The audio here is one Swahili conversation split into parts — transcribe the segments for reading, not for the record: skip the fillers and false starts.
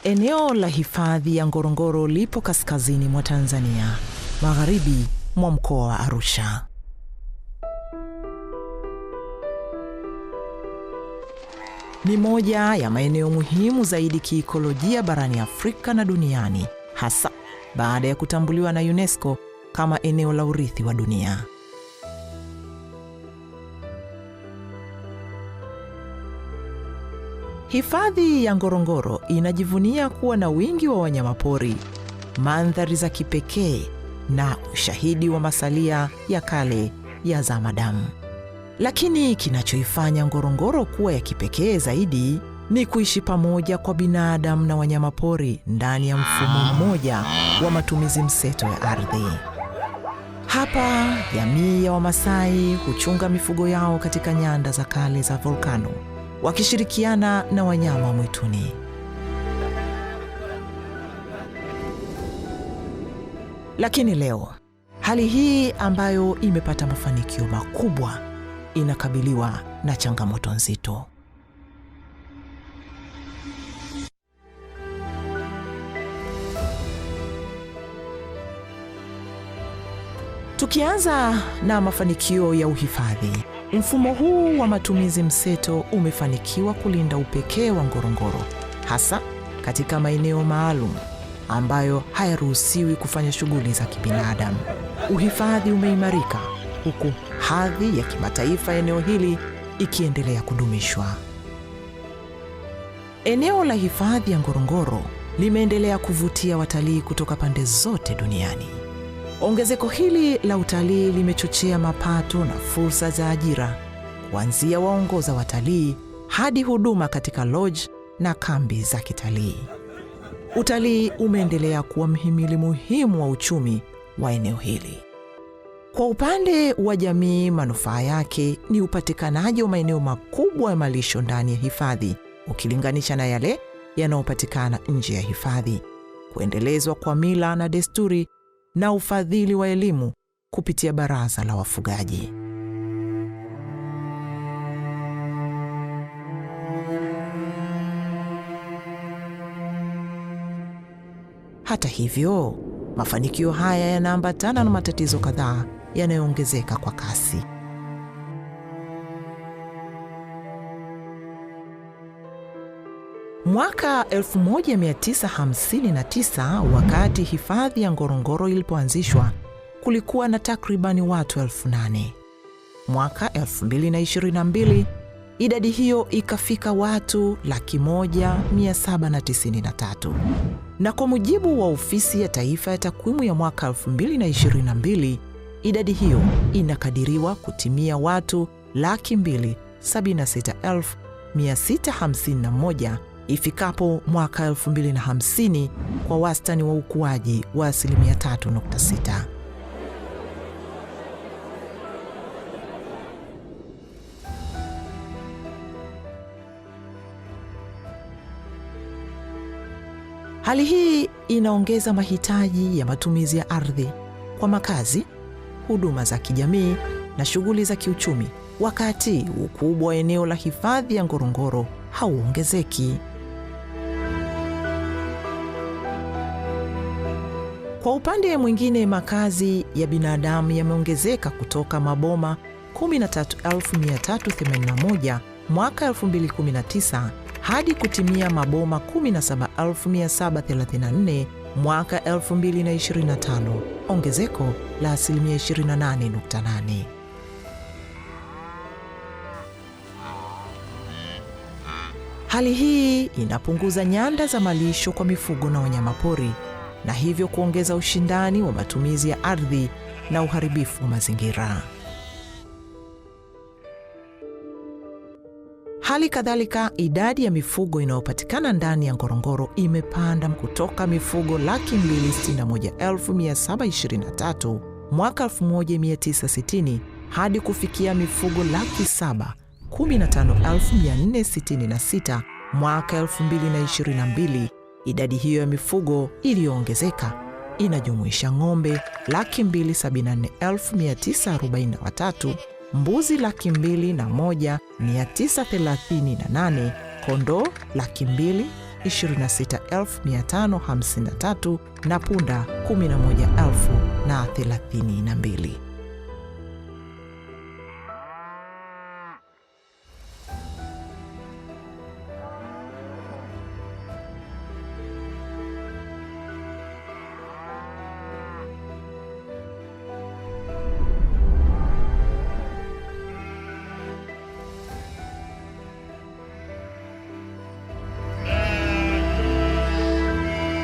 Eneo la hifadhi ya Ngorongoro lipo kaskazini mwa Tanzania, magharibi mwa mkoa wa Arusha. Ni moja ya maeneo muhimu zaidi kiikolojia barani Afrika na duniani, hasa baada ya kutambuliwa na UNESCO kama eneo la urithi wa dunia. Hifadhi ya Ngorongoro inajivunia kuwa na wingi wa wanyamapori, mandhari za kipekee na ushahidi wa masalia ya kale ya zamadamu. Lakini kinachoifanya Ngorongoro kuwa ya kipekee zaidi ni kuishi pamoja kwa binadamu na wanyamapori ndani ya mfumo mmoja wa matumizi mseto ya ardhi. Hapa jamii ya Wamasai huchunga mifugo yao katika nyanda za kale za volkano, wakishirikiana na wanyama mwituni. Lakini leo, hali hii ambayo imepata mafanikio makubwa inakabiliwa na changamoto nzito. Tukianza na mafanikio ya uhifadhi, mfumo huu wa matumizi mseto umefanikiwa kulinda upekee wa Ngorongoro, hasa katika maeneo maalum ambayo hayaruhusiwi kufanya shughuli za kibinadamu. Uhifadhi umeimarika huku hadhi ya kimataifa eneo hili ikiendelea kudumishwa. Eneo la hifadhi ya Ngorongoro limeendelea kuvutia watalii kutoka pande zote duniani. Ongezeko hili la utalii limechochea mapato na fursa za ajira, kuanzia waongoza watalii hadi huduma katika lodge na kambi za kitalii. Utalii umeendelea kuwa mhimili muhimu wa uchumi wa eneo hili. Kwa upande wa jamii, manufaa yake ni upatikanaji wa maeneo makubwa ya malisho ndani ya hifadhi ukilinganisha na yale yanayopatikana nje ya hifadhi, kuendelezwa kwa mila na desturi na ufadhili wa elimu kupitia baraza la wafugaji. Hata hivyo, mafanikio haya yanaambatana na matatizo kadhaa yanayoongezeka kwa kasi. Mwaka 1959, wakati hifadhi ya Ngorongoro ilipoanzishwa, kulikuwa na takribani watu 8,000. Mwaka 2022, idadi hiyo ikafika watu 1,793. Na kwa mujibu wa Ofisi ya Taifa ya Takwimu ya mwaka 2022, idadi hiyo inakadiriwa kutimia watu 276,651 ifikapo mwaka 2050, kwa wastani wa ukuaji wa 3.6%. Hali hii inaongeza mahitaji ya matumizi ya ardhi kwa makazi, huduma za kijamii na shughuli za kiuchumi, wakati ukubwa wa eneo la hifadhi ya Ngorongoro hauongezeki. Kwa upande mwingine, makazi ya binadamu yameongezeka kutoka maboma 13,381 mwaka 2019 hadi kutimia maboma 17,734 mwaka 2025, ongezeko la 28.8%. Hali hii inapunguza nyanda za malisho kwa mifugo na wanyamapori, na hivyo kuongeza ushindani wa matumizi ya ardhi na uharibifu wa mazingira. Hali kadhalika, idadi ya mifugo inayopatikana ndani ya Ngorongoro imepanda kutoka mifugo 261,723 mwaka 1960 hadi kufikia mifugo 715,466 mwaka 2022. Idadi hiyo ya mifugo iliyoongezeka inajumuisha ng'ombe 274,943, mbuzi 201,938, kondoo 200,000, 26,553 na punda 11,032.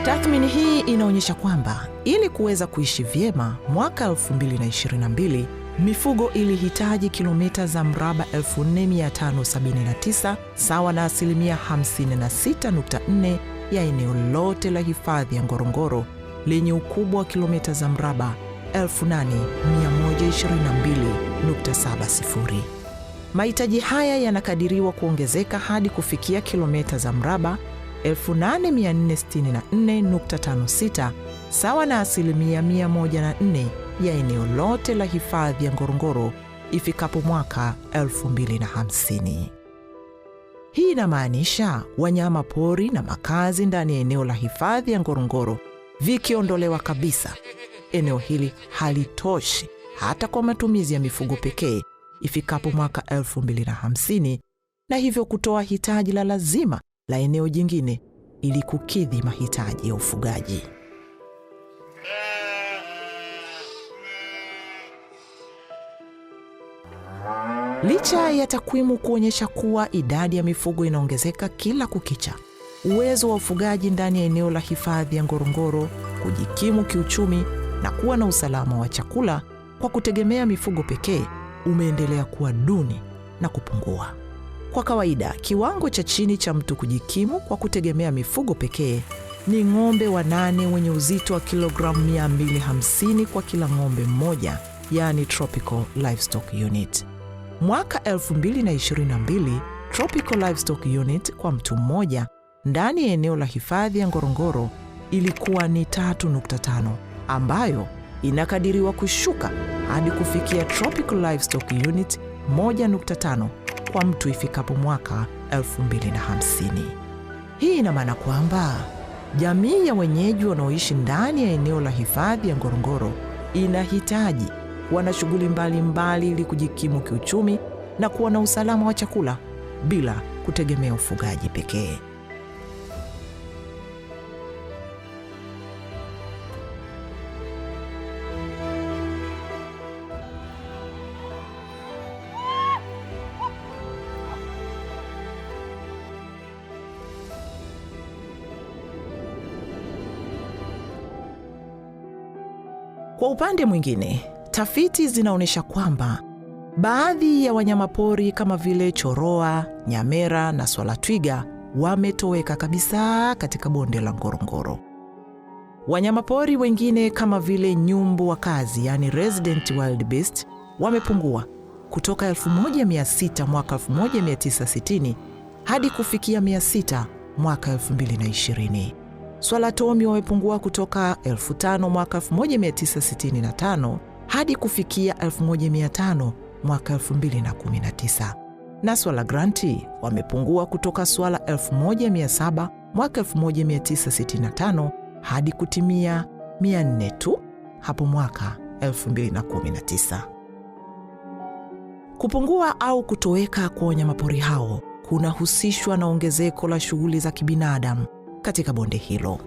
Tathmini hii inaonyesha kwamba ili kuweza kuishi vyema mwaka 2022, mifugo ilihitaji kilomita za mraba 4,579 sawa na asilimia 56.4 ya eneo lote la hifadhi ya Ngorongoro lenye ukubwa wa kilomita za mraba 8,122.70. Mahitaji haya yanakadiriwa kuongezeka hadi kufikia kilomita za mraba 8,464.56 sawa na asilimia 104 ya eneo lote la hifadhi ya Ngorongoro ifikapo mwaka 2050. Hii inamaanisha wanyama pori na makazi ndani ya eneo la hifadhi ya Ngorongoro vikiondolewa kabisa, eneo hili halitoshi hata kwa matumizi ya mifugo pekee ifikapo mwaka 2050, na hivyo kutoa hitaji la lazima la eneo jingine ili kukidhi mahitaji ya ufugaji. Licha ya takwimu kuonyesha kuwa idadi ya mifugo inaongezeka kila kukicha, uwezo wa ufugaji ndani ya eneo la hifadhi ya Ngorongoro kujikimu kiuchumi na kuwa na usalama wa chakula kwa kutegemea mifugo pekee umeendelea kuwa duni na kupungua. Kwa kawaida, kiwango cha chini cha mtu kujikimu kwa kutegemea mifugo pekee ni ng'ombe wanane wenye uzito wa kilogramu 250 kwa kila ng'ombe mmoja, yani Tropical Livestock Unit. Mwaka 2022, Tropical Livestock Unit kwa mtu mmoja ndani ya eneo la hifadhi ya Ngorongoro ilikuwa ni 3.5, ambayo inakadiriwa kushuka hadi kufikia Tropical Livestock Unit 1.5 kwa mtu ifikapo mwaka 2050. Hii ina maana kwamba jamii ya wenyeji wanaoishi ndani ya eneo la hifadhi ya Ngorongoro inahitaji kuwa na shughuli mbalimbali ili kujikimu kiuchumi na kuwa na usalama wa chakula bila kutegemea ufugaji pekee. Kwa upande mwingine, tafiti zinaonyesha kwamba baadhi ya wanyamapori kama vile choroa, nyamera na swala twiga wametoweka kabisa katika bonde la Ngorongoro. Wanyamapori wengine kama vile nyumbu wakazi, yani resident wild beast, wamepungua kutoka 1,600 mwaka 1960 hadi kufikia 600 mwaka 2020. Swala tomi wamepungua kutoka 5,000 mwaka 1965 hadi kufikia 1,500 mwaka 2019. Na swala granti wamepungua kutoka swala 1,700 mwaka 1965 hadi kutimia 400 tu hapo mwaka 2019. Kupungua au kutoweka kwa wanyamapori hao kunahusishwa na ongezeko la shughuli za kibinadamu katika bonde hilo.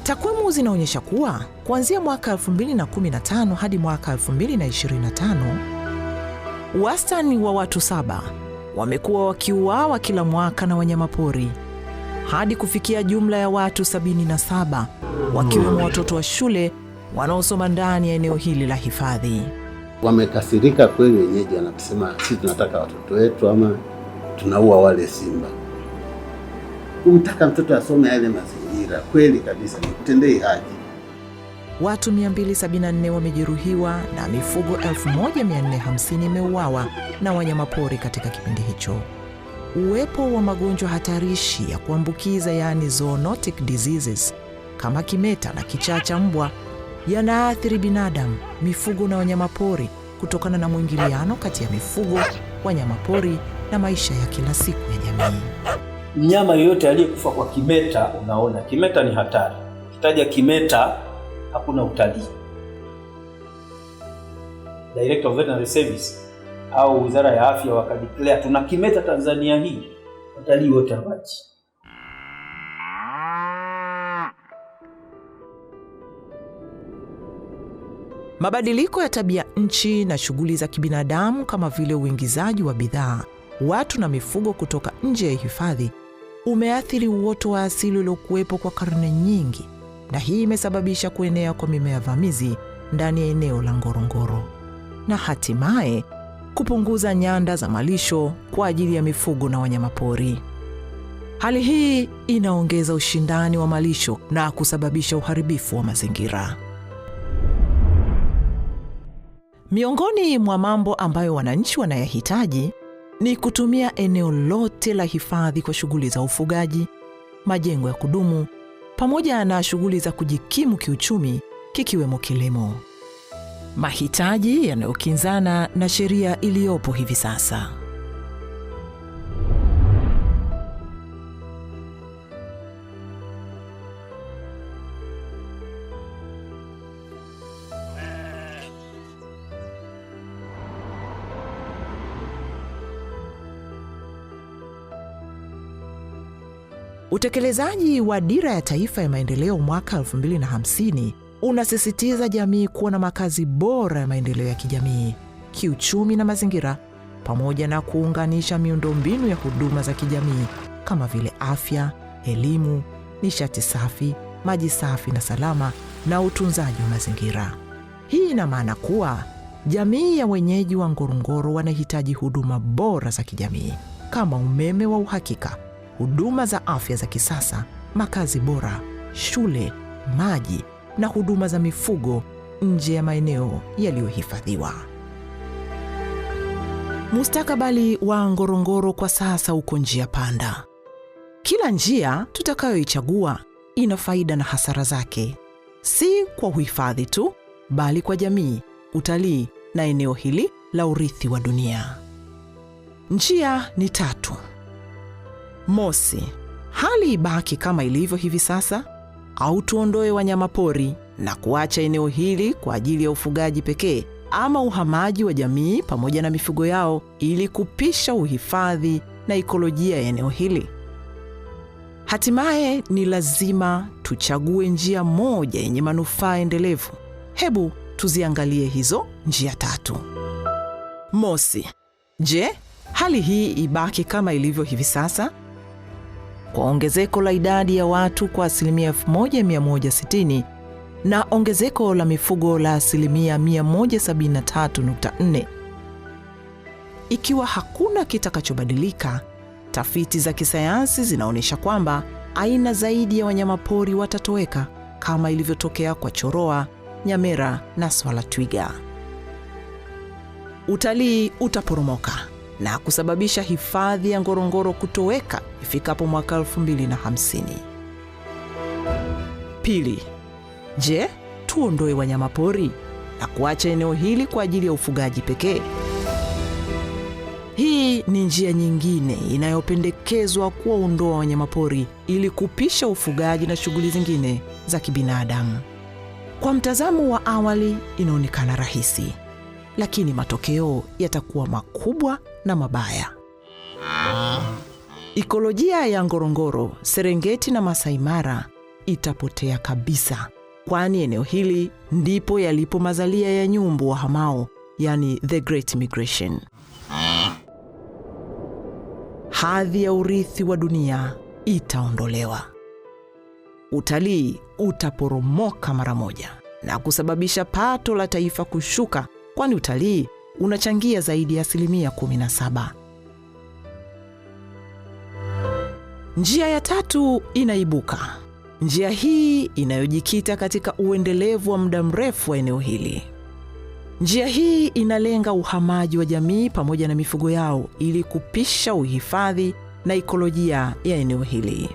Takwimu zinaonyesha kuwa kuanzia mwaka 2015 hadi mwaka 2025, wastani wa watu 7 wamekuwa wakiuawa kila mwaka na wanyamapori hadi kufikia jumla ya watu 77, wakiwemo watoto wa shule wanaosoma ndani ya eneo hili la hifadhi. Wamekasirika kweli wenyeji, wanasema sisi tunataka watoto wetu ama tunaua wale simba. Kumtaka mtoto asome yale mazingira kweli kabisa ni kutendei haki. Watu 274 wamejeruhiwa na mifugo 1,450 imeuawa na wanyamapori katika kipindi hicho. uwepo wa magonjwa hatarishi ya kuambukiza yaani zoonotic diseases kama kimeta na kichaa cha mbwa yanaathiri binadamu, mifugo na wanyamapori kutokana na mwingiliano kati ya mifugo, wanyamapori na maisha ya kila siku ya jamii. Mnyama yoyote aliyekufa kwa kimeta, unaona kimeta ni hatari. Ukitaja kimeta hakuna utalii. Director of Veterinary Service au Wizara ya Afya wakadeclare tuna kimeta Tanzania hii, watalii wote hawaji. Mabadiliko ya tabia nchi na shughuli za kibinadamu kama vile uingizaji wa bidhaa, watu na mifugo kutoka nje ya hifadhi umeathiri uoto wa asili uliokuwepo kwa karne nyingi, na hii imesababisha kuenea kwa mimea vamizi ndani ya eneo la Ngorongoro na hatimaye kupunguza nyanda za malisho kwa ajili ya mifugo na wanyamapori. Hali hii inaongeza ushindani wa malisho na kusababisha uharibifu wa mazingira. Miongoni mwa mambo ambayo wananchi wanayahitaji ni kutumia eneo lote la hifadhi kwa shughuli za ufugaji, majengo ya kudumu, pamoja na shughuli za kujikimu kiuchumi kikiwemo kilimo. Mahitaji yanayokinzana na sheria iliyopo hivi sasa. Utekelezaji wa Dira ya Taifa ya Maendeleo mwaka 2050 unasisitiza jamii kuwa na makazi bora ya maendeleo ya kijamii, kiuchumi na mazingira, pamoja na kuunganisha miundombinu ya huduma za kijamii kama vile afya, elimu, nishati safi, maji safi na salama na utunzaji wa mazingira. Hii ina maana kuwa jamii ya wenyeji wa Ngorongoro wanahitaji huduma bora za kijamii kama umeme wa uhakika, huduma za afya za kisasa, makazi bora, shule, maji na huduma za mifugo nje ya maeneo yaliyohifadhiwa. Mustakabali wa Ngorongoro kwa sasa uko njia panda. Kila njia tutakayoichagua ina faida na hasara zake, si kwa uhifadhi tu, bali kwa jamii, utalii na eneo hili la urithi wa dunia. Njia ni 3. Mosi, hali ibaki kama ilivyo hivi sasa, au tuondoe wanyamapori na kuacha eneo hili kwa ajili ya ufugaji pekee ama uhamaji wa jamii pamoja na mifugo yao ili kupisha uhifadhi na ekolojia ya eneo hili. Hatimaye ni lazima tuchague njia moja yenye manufaa endelevu. Hebu tuziangalie hizo njia 3. Mosi, je, hali hii ibaki kama ilivyo hivi sasa? Kwa ongezeko la idadi ya watu kwa 1160 na ongezeko la mifugo la 173.4. Ikiwa hakuna kitakachobadilika, tafiti za kisayansi zinaonyesha kwamba aina zaidi ya wanyamapori watatoweka kama ilivyotokea kwa choroa, nyamera na swala twiga. Utalii utaporomoka na kusababisha hifadhi ya Ngorongoro kutoweka ifikapo mwaka 2050. Pili, je, tuondoe wanyamapori na kuacha eneo hili kwa ajili ya ufugaji pekee? Hii ni njia nyingine inayopendekezwa kuwaondoa wanyamapori ili kupisha ufugaji na shughuli zingine za kibinadamu. Kwa mtazamo wa awali inaonekana rahisi, lakini matokeo yatakuwa makubwa na mabaya. Ekolojia ya Ngorongoro, Serengeti na Masai Mara itapotea kabisa, kwani eneo hili ndipo yalipo mazalia ya nyumbu wahamao, yani the Great Migration. Hadhi ya urithi wa dunia itaondolewa. Utalii utaporomoka mara moja na kusababisha pato la taifa kushuka, kwani utalii unachangia zaidi ya 17%. Njia ya 3 inaibuka. Njia hii inayojikita katika uendelevu wa muda mrefu wa eneo hili. Njia hii inalenga uhamaji wa jamii pamoja na mifugo yao ili kupisha uhifadhi na ekolojia ya eneo hili.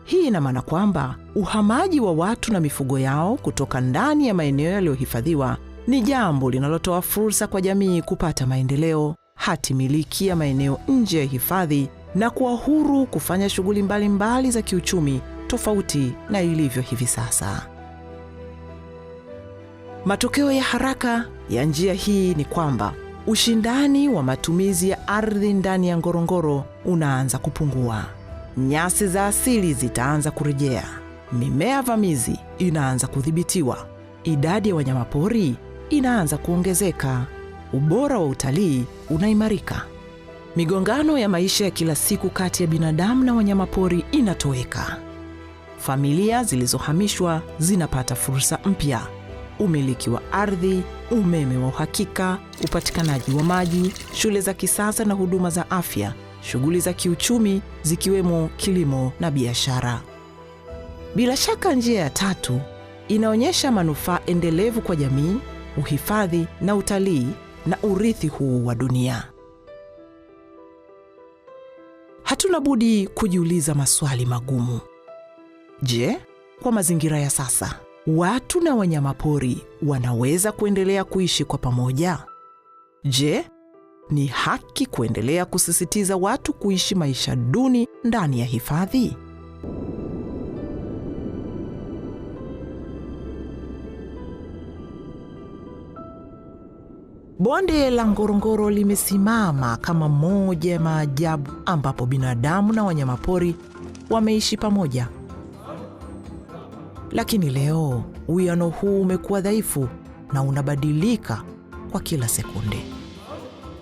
Hii ina maana kwamba uhamaji wa watu na mifugo yao kutoka ndani ya maeneo yaliyohifadhiwa ni jambo linalotoa fursa kwa jamii kupata maendeleo, hati miliki ya maeneo nje ya hifadhi na kuwa huru kufanya shughuli mbalimbali za kiuchumi tofauti na ilivyo hivi sasa. Matokeo ya haraka ya njia hii ni kwamba ushindani wa matumizi ya ardhi ndani ya Ngorongoro unaanza kupungua. Nyasi za asili zitaanza kurejea, mimea vamizi inaanza kudhibitiwa, idadi ya wanyamapori inaanza kuongezeka, ubora wa utalii unaimarika. Migongano ya maisha ya kila siku kati ya binadamu na wanyamapori inatoweka. Familia zilizohamishwa zinapata fursa mpya: umiliki wa ardhi, umeme wa uhakika, upatikanaji wa maji, shule za kisasa na huduma za afya, shughuli za kiuchumi zikiwemo kilimo na biashara. Bila shaka njia ya tatu inaonyesha manufaa endelevu kwa jamii, uhifadhi na utalii na urithi huu wa dunia. Hatuna budi kujiuliza maswali magumu. Je, kwa mazingira ya sasa, watu na wanyamapori wanaweza kuendelea kuishi kwa pamoja? Je, ni haki kuendelea kusisitiza watu kuishi maisha duni ndani ya hifadhi? Bonde la Ngorongoro limesimama kama moja ya maajabu ambapo binadamu na wanyamapori wameishi pamoja. Lakini leo uwiano huu umekuwa dhaifu na unabadilika kwa kila sekunde.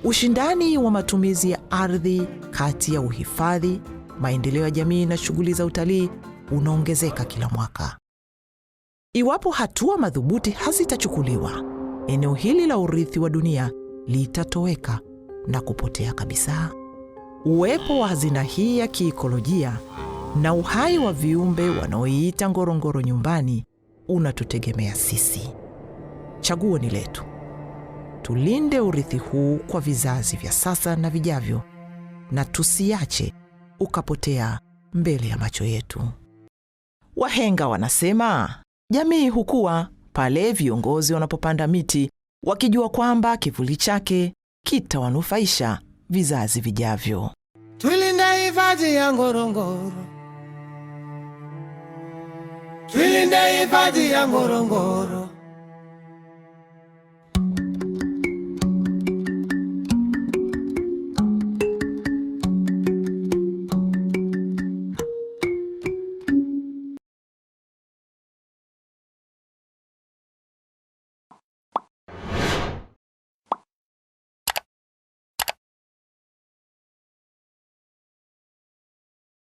Ushindani wa matumizi ya ardhi kati ya uhifadhi, maendeleo ya jamii na shughuli za utalii unaongezeka kila mwaka. Iwapo hatua madhubuti hazitachukuliwa, eneo hili la urithi wa dunia litatoweka na kupotea kabisa. Uwepo wa hazina hii ya kiikolojia na uhai wa viumbe wanaoiita Ngorongoro nyumbani unatutegemea sisi. Chaguo ni letu. Tulinde urithi huu kwa vizazi vya sasa na vijavyo, na tusiache ukapotea mbele ya macho yetu. Wahenga wanasema, jamii hukua pale viongozi wanapopanda miti wakijua kwamba kivuli chake kitawanufaisha vizazi vijavyo. Tulinde hifadhi ya Ngorongoro. Tulinde hifadhi ya Ngorongoro.